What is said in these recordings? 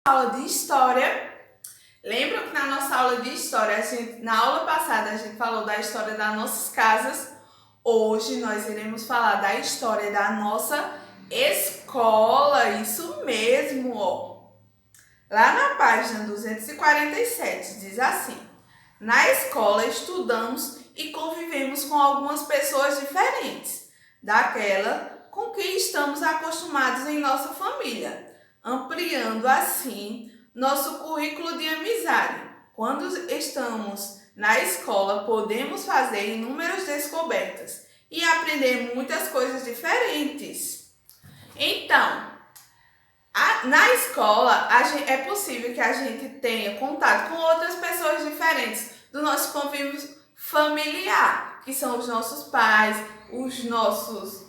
Aula de história. Lembra que na nossa aula de história, na aula passada a gente falou da história das nossas casas? Hoje nós iremos falar da história da nossa escola, isso mesmo, ó. Lá na página 247 diz assim: na escola estudamos e convivemos com algumas pessoas diferentes daquela com quem estamos acostumados em nossa família, ampliando assim nosso currículo de amizade. Quando estamos na escola, podemos fazer inúmeras descobertas e aprender muitas coisas diferentes. Então, na escola, é possível que a gente tenha contato com outras pessoas diferentes do nosso convívio familiar, que são os nossos pais, os nossos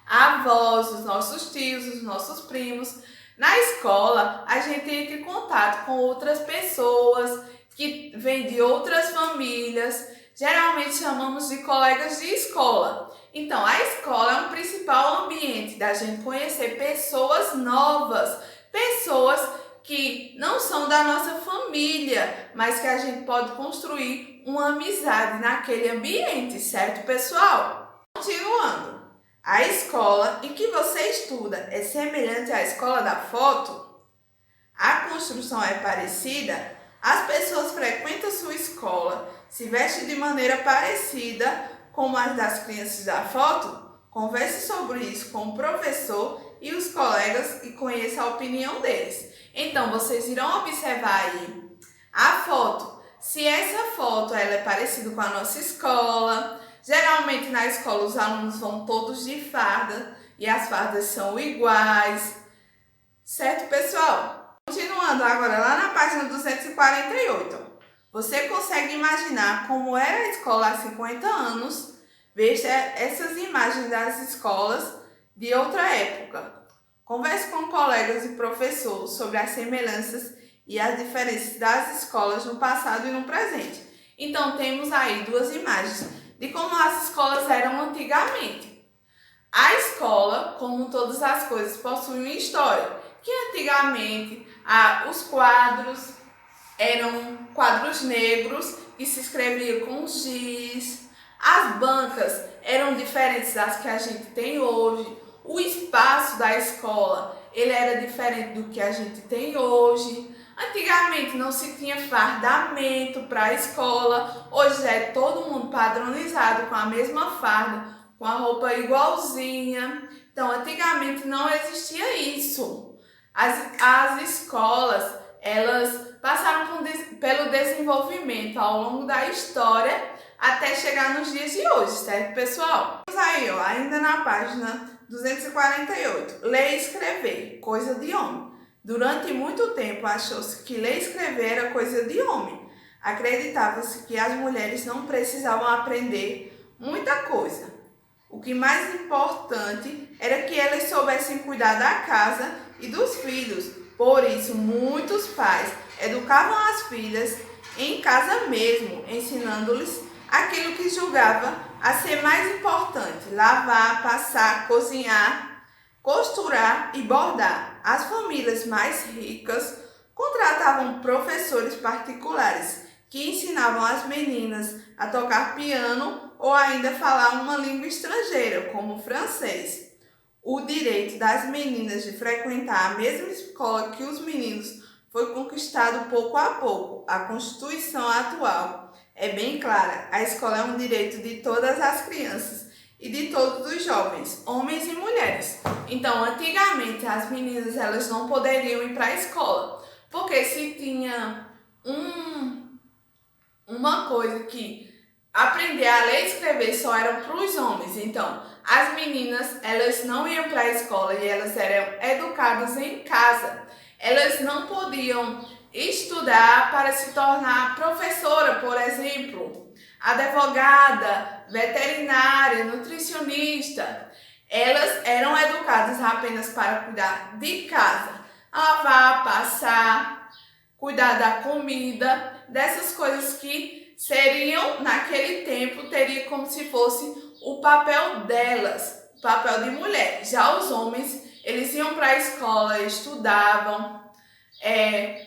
avós, os nossos tios, os nossos primos. Na escola, a gente entra em contato com outras pessoas que vêm de outras famílias, geralmente chamamos de colegas de escola. Então, a escola é um principal ambiente da gente conhecer pessoas novas, pessoas que não são da nossa família, mas que a gente pode construir uma amizade naquele ambiente, certo, pessoal? Continuando. A escola em que você estuda é semelhante à escola da foto? A construção é parecida? As pessoas frequentam sua escola, se vestem de maneira parecida como as das crianças da foto? Converse sobre isso com o professor e os colegas e conheça a opinião deles. Então, vocês irão observar aí a foto. Se essa foto ela é parecida com a nossa escola, geralmente na escola os alunos vão todos de farda e as fardas são iguais. Certo, pessoal? Continuando agora lá na página 248. Você consegue imaginar como era a escola há 50 anos? Veja essas imagens das escolas de outra época. Converse com colegas e professores sobre as semelhanças e as diferenças das escolas no passado e no presente. Então, temos aí duas imagens de como as escolas eram antigamente. A escola, como todas as coisas, possui uma história, que antigamente os quadros eram quadros negros e se escrevia com giz. As bancas eram diferentes das que a gente tem hoje. O espaço da escola ele era diferente do que a gente tem hoje. Antigamente não se tinha fardamento para a escola. Hoje é todo mundo padronizado com a mesma farda, com a roupa igualzinha. Então, antigamente não existia isso. As escolas, elas passaram pelo desenvolvimento ao longo da história até chegar nos dias de hoje, certo, pessoal? Vamos aí, ó, ainda na página 248. Ler e escrever, coisa de homem. Durante muito tempo achou-se que ler e escrever era coisa de homem. Acreditava-se que as mulheres não precisavam aprender muita coisa. O que mais importante era que elas soubessem cuidar da casa e dos filhos. Por isso, muitos pais educavam as filhas em casa mesmo, ensinando-lhes aquilo que julgava a ser mais importante: lavar, passar, cozinhar, costurar e bordar. As famílias mais ricas contratavam professores particulares que ensinavam as meninas a tocar piano ou ainda falar uma língua estrangeira, como francês. O direito das meninas de frequentar a mesma escola que os meninos foi conquistado pouco a pouco. A Constituição atual é bem clara. A escola é um direito de todas as crianças e de todos os jovens, homens e mulheres. Então, antigamente, as meninas elas não poderiam ir para a escola, porque se tinha uma coisa que aprender a ler e escrever só era para os homens. Então, as meninas elas não iam para a escola e elas eram educadas em casa. Elas não podiam estudar para se tornar professora, por exemplo, advogada, veterinária, nutricionista. Elas eram educadas apenas para cuidar de casa, lavar, passar, cuidar da comida, dessas coisas que seriam, naquele tempo, teria como se fosse o papel delas, o papel de mulher. Já os homens, eles iam para a escola, estudavam,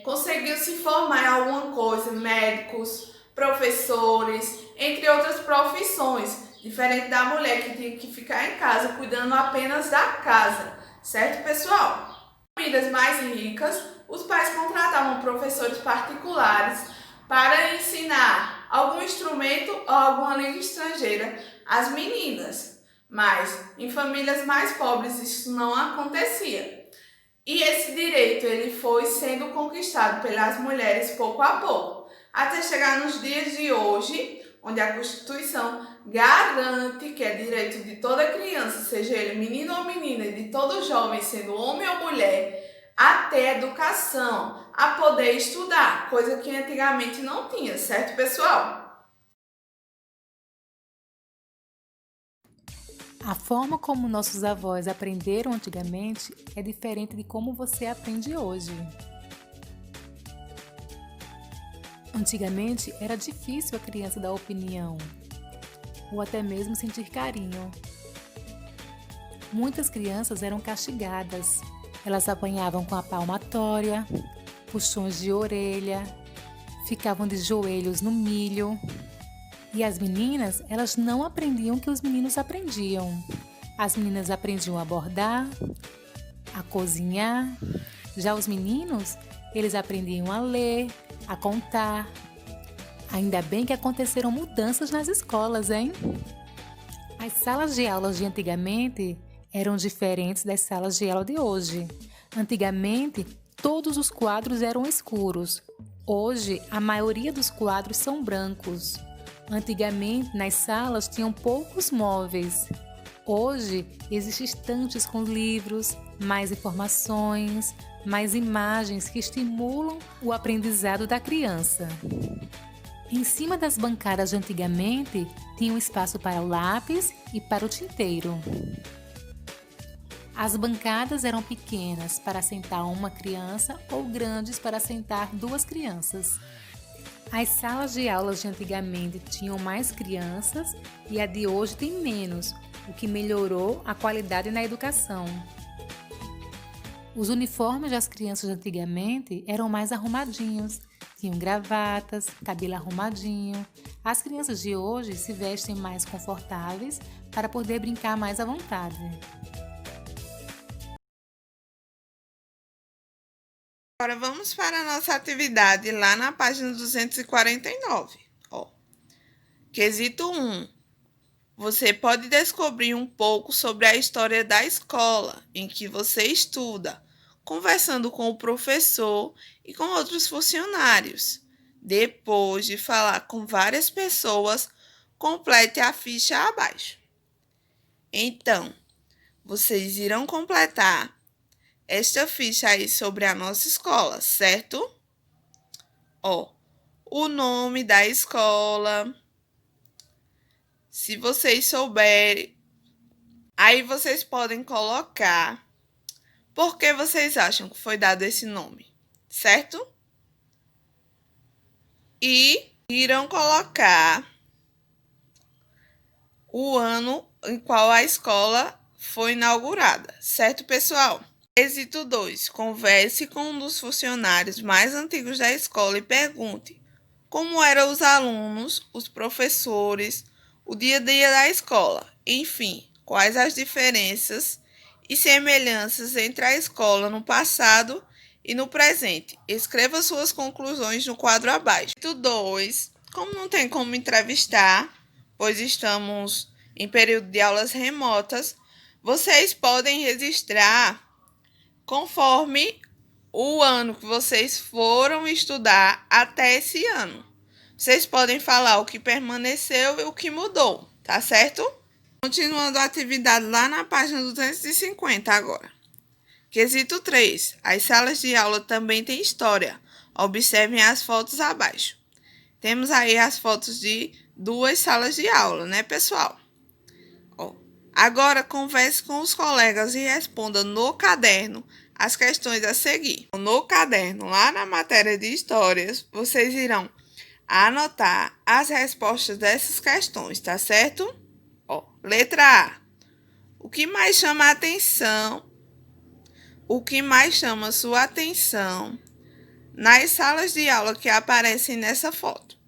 conseguiu se formar em alguma coisa, médicos, professores, entre outras profissões, diferente da mulher que tinha que ficar em casa cuidando apenas da casa, certo, pessoal? Em famílias mais ricas, os pais contratavam professores particulares para ensinar algum instrumento ou alguma língua estrangeira às meninas, mas em famílias mais pobres isso não acontecia. E esse direito ele foi sendo conquistado pelas mulheres pouco a pouco, até chegar nos dias de hoje, onde a Constituição garante que é direito de toda criança, seja ele menino ou menina, e de todo jovem, sendo homem ou mulher, a ter educação, a poder estudar, coisa que antigamente não tinha, certo, pessoal? A forma como nossos avós aprenderam antigamente é diferente de como você aprende hoje. Antigamente era difícil a criança dar opinião ou até mesmo sentir carinho. Muitas crianças eram castigadas. Elas apanhavam com a palmatória, puxões de orelha, ficavam de joelhos no milho. E as meninas, elas não aprendiam o que os meninos aprendiam. As meninas aprendiam a bordar, a cozinhar. Já os meninos, eles aprendiam a ler, a contar. Ainda bem que aconteceram mudanças nas escolas, hein? As salas de aulas de antigamente eram diferentes das salas de aula de hoje. Antigamente, todos os quadros eram escuros. Hoje, a maioria dos quadros são brancos. Antigamente, nas salas tinham poucos móveis. Hoje, existem estantes com livros, mais informações, mais imagens que estimulam o aprendizado da criança. Em cima das bancadas de antigamente, tinha um espaço para o lápis e para o tinteiro. As bancadas eram pequenas para sentar uma criança ou grandes para sentar duas crianças. As salas de aulas de antigamente tinham mais crianças e a de hoje tem menos, o que melhorou a qualidade na educação. Os uniformes das crianças de antigamente eram mais arrumadinhos, tinham gravatas, cabelo arrumadinho. As crianças de hoje se vestem mais confortáveis para poder brincar mais à vontade. Agora vamos para a nossa atividade lá na página 249. Quesito 1. Você pode descobrir um pouco sobre a história da escola em que você estuda, conversando com o professor e com outros funcionários. Depois de falar com várias pessoas, complete a ficha abaixo. Então, vocês irão completar esta ficha aí sobre a nossa escola, certo? O nome da escola. Se vocês souberem, aí vocês podem colocar por que vocês acham que foi dado esse nome, certo? E irão colocar o ano em qual a escola foi inaugurada, certo, pessoal? Quesito 2. Converse com um dos funcionários mais antigos da escola e pergunte como eram os alunos, os professores, o dia a dia da escola, enfim, quais as diferenças e semelhanças entre a escola no passado e no presente. Escreva suas conclusões no quadro abaixo. Quesito 2. Como não tem como entrevistar, pois estamos em período de aulas remotas, vocês podem registrar conforme o ano que vocês foram estudar até esse ano. Vocês podem falar o que permaneceu e o que mudou, tá certo? Continuando a atividade lá na página 250 agora. Quesito 3. As salas de aula também têm história. Observem as fotos abaixo. Temos aí as fotos de duas salas de aula, né, pessoal? Agora converse com os colegas e responda no caderno as questões a seguir. No caderno, lá na matéria de histórias, vocês irão anotar as respostas dessas questões, tá certo? Letra A. O que mais chama a atenção? O que mais chama sua atenção nas salas de aula que aparecem nessa foto.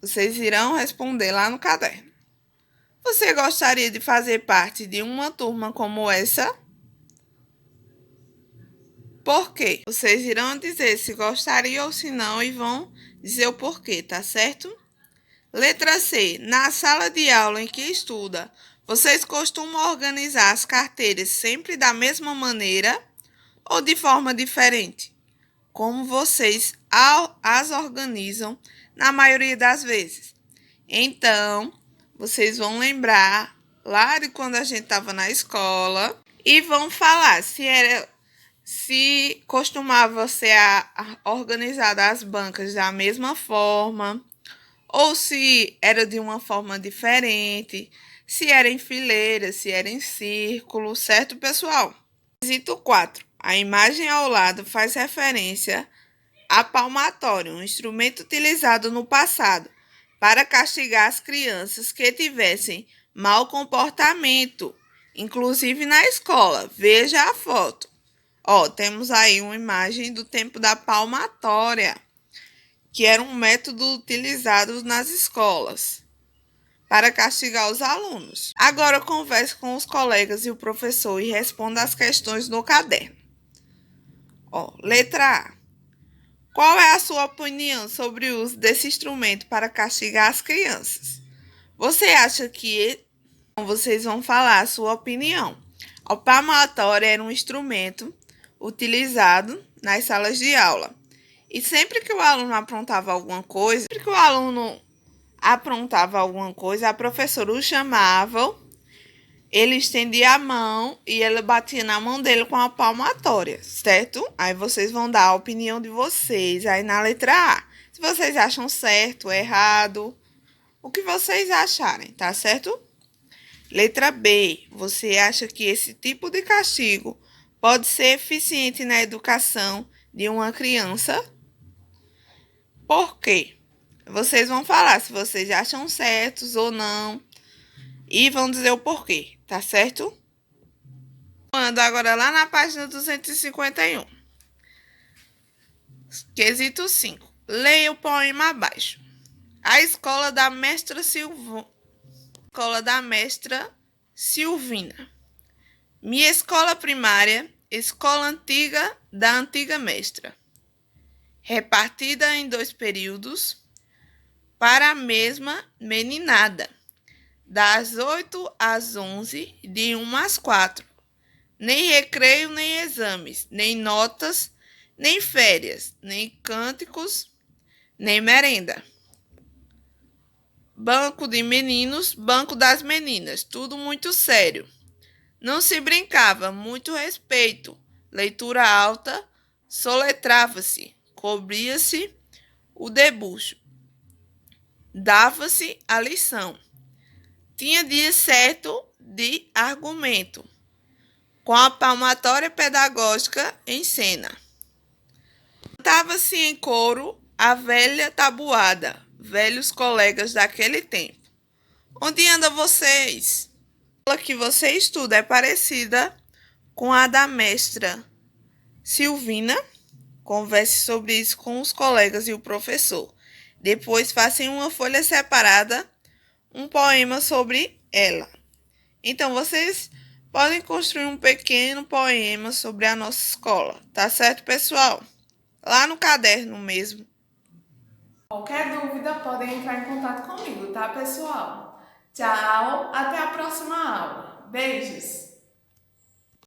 Vocês irão responder lá no caderno. Você gostaria de fazer parte de uma turma como essa? Por quê? Vocês irão dizer se gostaria ou se não e vão dizer o porquê, tá certo? Letra C. Na sala de aula em que estuda, vocês costumam organizar as carteiras sempre da mesma maneira ou de forma diferente? Como vocês as organizam na maioria das vezes? Então, vocês vão lembrar lá de quando a gente estava na escola e vão falar se costumava ser organizada as bancas da mesma forma, ou se era de uma forma diferente, se era em fileira, se era em círculo, certo, pessoal? Quesito 4. A imagem ao lado faz referência a palmatória, um instrumento utilizado no passado para castigar as crianças que tivessem mau comportamento, inclusive na escola. Veja a foto. Ó, temos aí uma imagem do tempo da palmatória, que era um método utilizado nas escolas para castigar os alunos. Agora converse com os colegas e o professor e responda as questões no caderno. Ó, letra A. Qual é a sua opinião sobre o uso desse instrumento para castigar as crianças? Você acha que vocês vão falar a sua opinião? A palmatória era um instrumento utilizado nas salas de aula. E sempre que o aluno aprontava alguma coisa, a professora o chamava, ele estendia a mão e ela batia na mão dele com a palmatória, certo? Aí vocês vão dar a opinião de vocês aí na letra A. Se vocês acham certo, errado, o que vocês acharem, tá certo? Letra B. Você acha que esse tipo de castigo pode ser eficiente na educação de uma criança? Por quê? Vocês vão falar se vocês acham certos ou não e vão dizer o porquê, tá certo? Ando agora lá na página 251. Quesito 5. Leia o poema abaixo. A escola da mestra Silvina. Minha escola primária, escola antiga da antiga mestra. Repartida em 2 períodos para a mesma meninada, das 8 às 11, de 1 às 4. Nem recreio, nem exames, nem notas, nem férias, nem cânticos, nem merenda. Banco de meninos, banco das meninas, tudo muito sério. Não se brincava, muito respeito, leitura alta, soletrava-se, cobria-se o debuxo, dava-se a lição. Tinha dia certo de argumento, com a palmatória pedagógica em cena. Cantava-se em coro a velha tabuada, velhos colegas daquele tempo. Onde andam vocês? A que você estuda é parecida com a da mestra Silvina. Converse sobre isso com os colegas e o professor. Depois faça em uma folha separada um poema sobre ela. Então, vocês podem construir um pequeno poema sobre a nossa escola. Tá certo, pessoal? Lá no caderno mesmo. Qualquer dúvida, podem entrar em contato comigo, tá, pessoal? Tchau, até a próxima aula. Beijos!